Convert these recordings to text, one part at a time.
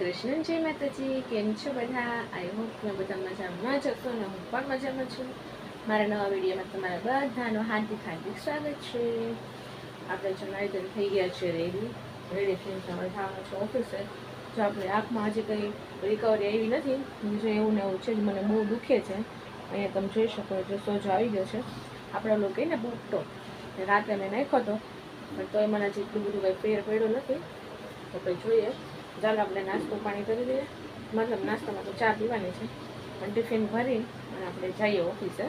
કૃષ્ણ, જય માતાજી. કેમ છો બધા? આઈ હોપ તમે બધા મજામાં જ હશો ને હું પણ મજામાં છું. મારા નવા વિડીયોમાં તમારા બધાનો હાર્દિક હાર્દિક સ્વાગત છે. આપણે જણાવી થઈ ગયા છે રેડી થઈને તમારે થવાનું છે ઓફિસે. જો આપણે આંખમાં હજી કંઈ રિકવરી આવી નથી, જો એવું ને એવું છે જ, મને બહુ દુખે છે. અહીંયા તમે જોઈ શકો છો સોજો આવી ગયો છે. આપણે લોકો કહીને બુકટો રાતે મેં નાખ્યો હતો, પણ તોય મને હજી એટલું બધું કંઈ ફેર પડ્યો નથી. તો કંઈ જોઈએ. ચાલો આપણે નાસ્તો પાણી કરી દઈએ, મતલબ નાસ્તામાં તો ચા પીવાની છે, પણ ટિફિન ભરી અને આપણે જઈએ ઓફિસે.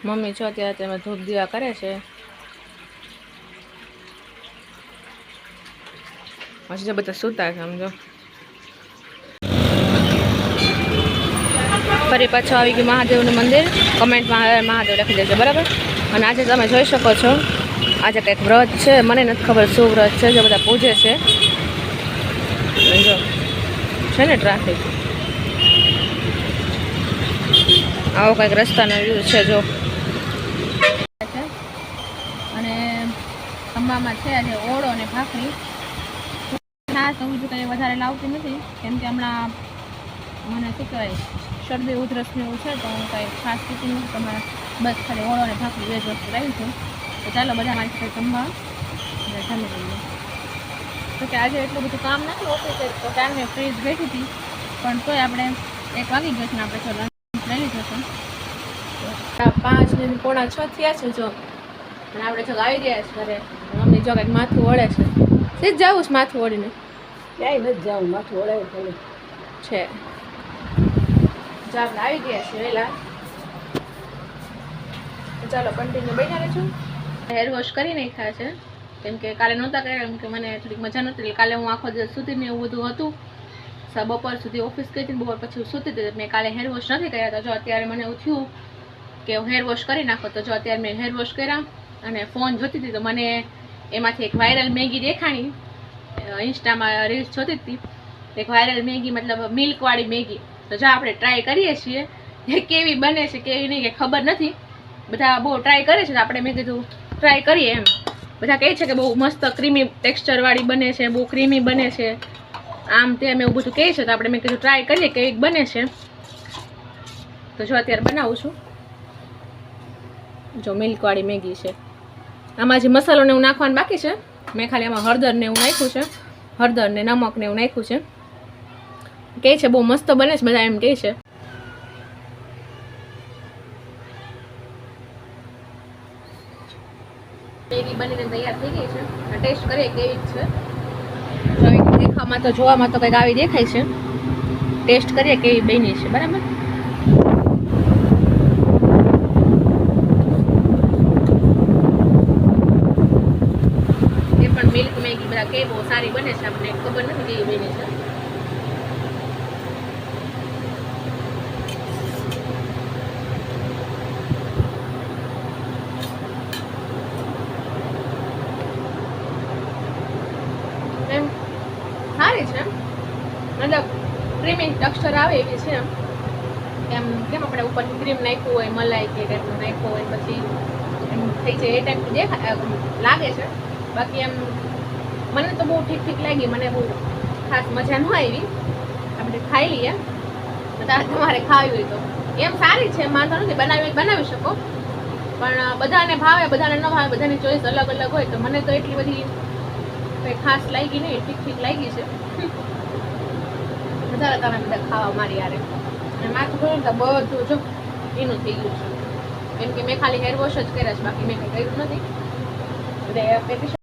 મમ્મી છો અત્યારે તેમાં ધૂપ દીવા કરે છે. હજી બધા સૂતા છે સમજો. ફરી પાછું આવી ગયું મહાદેવનું મંદિર. કમેન્ટમાં મહાદેવ લખી દેજો, બરાબર. અને આજે તમે જોઈ શકો છો આજે કંઈક વ્રત છે, મને નથી ખબર શું વ્રત છે. જો બધા પૂજે છે, જો છે ને ટ્રાફિક. આવો કંઈક રસ્તાનો વ્યૂ છે જો. અને ખંભામાં છે આજે ઓળો અને ભાખરી. ખાસ હું બીજું કંઈ વધારે લાવતી નથી, કેમ કે હમણાં મને શું કહેવાય શરદી ઉધરસ ને એવું છે, તો હું કંઈ ખાસ પીતી નથી. તમારે બસ ખાલી ઓળો અને ભાખરી બે જ વસ્તુ લાવી છું. તો ચાલો બધા મારી સાથે જમવા જમી લઈએ. તો કે આજે એટલું બધું કામ નથી ઓફિસે, તો ત્યારે મેં ફ્રીજ બેઠી હતી, પણ તોય આપણે 1 વાગી ગયો છે ને આપણે તો લંચ લઈ લીધો છે. 5 ને પોણા 6 થયા છે જો. અને આપણે જો આવી ગયા છે ઘરે. મમ્મી જો કંઈક માથું ઓળે છે. સીધ જવું છે માથું ઓળીને? ક્યાંય નથી જવું, માથું ઓળાવું પડે છે. જો આપણે આવી ગયા છે વહેલા. ચાલો કન્ટિન્યુ બેઠા રહેશું. હેર વોશ કરી નાખ્યા છે, કેમ કે કાલે નહોતા કર્યા, કેમ કે મને થોડીક મજા નહોતી. એટલે કાલે હું આખો દિવસ સૂતીને એવું બધું હતું. બપોર સુધી ઓફિસ ગઈ હતી, બપોર પછી સૂતી હતી. મેં કાલે હેર વોશ નથી કર્યા. તો જો અત્યારે મને એવું થયું કે હું હેર વોશ કરી નાખો. તો જો અત્યારે મેં હેર વોશ કર્યા અને ફોન જોતી હતી, તો મને એમાંથી એક વાયરલ મેગી દેખાણી. ઇન્સ્ટામાં રીલ્સ જોતી હતી, એક વાયરલ મેગી, મતલબ મિલ્કવાળી મેગી. તો જો આપણે ટ્રાય કરીએ છીએ એ કેવી બને છે કેવી નહીં કે ખબર નથી. બધા બહુ ટ્રાય કરે છે, તો આપણે મેં કીધું ટ્રાય કરીએ એમ. બધા કહે છે કે બહુ મસ્ત ક્રીમી ટેક્સચરવાળી બને છે, બહુ ક્રીમી બને છે, આમ તેમ એવું બધું કહે છે. તો આપણે મેં કીધું ટ્રાય કરીએ કેવી બને છે. તો જો અત્યારે બનાવું છું. જો મિલ્કવાળી મેગી છે. આમાં જે મસાલો ને એવું નાખવાનું બાકી છે. મેં ખાલી આમાં હળદર ને એવું નાખ્યું છે, હળદર ને નમક ને એવું નાખ્યું છે. કહે છે બહુ મસ્ત બને છે, બધા એમ કહે છે. મેગી બનીને તૈયાર થઈ ગઈ છે. ટેસ્ટ કરીએ કેવી છે. દેખાવામાં તો જોવામાં તો કંઈક આવી દેખાય છે. ટેસ્ટ કરીએ કેવી બની છે, બરાબર. એ પણ મિલ્ક મેગી બધા કે બહુ સારી બને છે, આપણને ખબર નથી કેવી બની છે. સારી છે, મતલબ ક્રીમી ટેક્સચર આવે એવી છે. એમ કેમ આપણે ઉપર ક્રીમ નાખ્યું હોય, મલાઈ કે ટાઈપનું નાખ્યું હોય, પછી એમ થઈ જાય એ ટાઈપનું દેખાય લાગે છે. બાકી એમ મને તો બહુ ઠીક ઠીક લાગી, મને બહુ ખાસ મજા ન આવી. આપણે ખાઈ લઈએ, બધા તમારે ખાવી હોય તો. એમ સારી છે, વાંધો નથી, બનાવી શકો, પણ બધાને ભાવે બધાને ન ભાવે, બધાની ચોઈસ અલગ અલગ હોય. તો મને તો એટલી બધી કંઈ ખાસ લાગી નહીં, ઠીક ઠીક લાગી છે. વધારે તમે બધા ખાવા મારી યારે. અને માથું જોયું તો બધું જો એનું થઈ ગયું છે, કેમ કે મેં ખાલી હેર વોશ જ કર્યા છે, બાકી મેં કંઈ કર્યું નથી. એટલે પેટી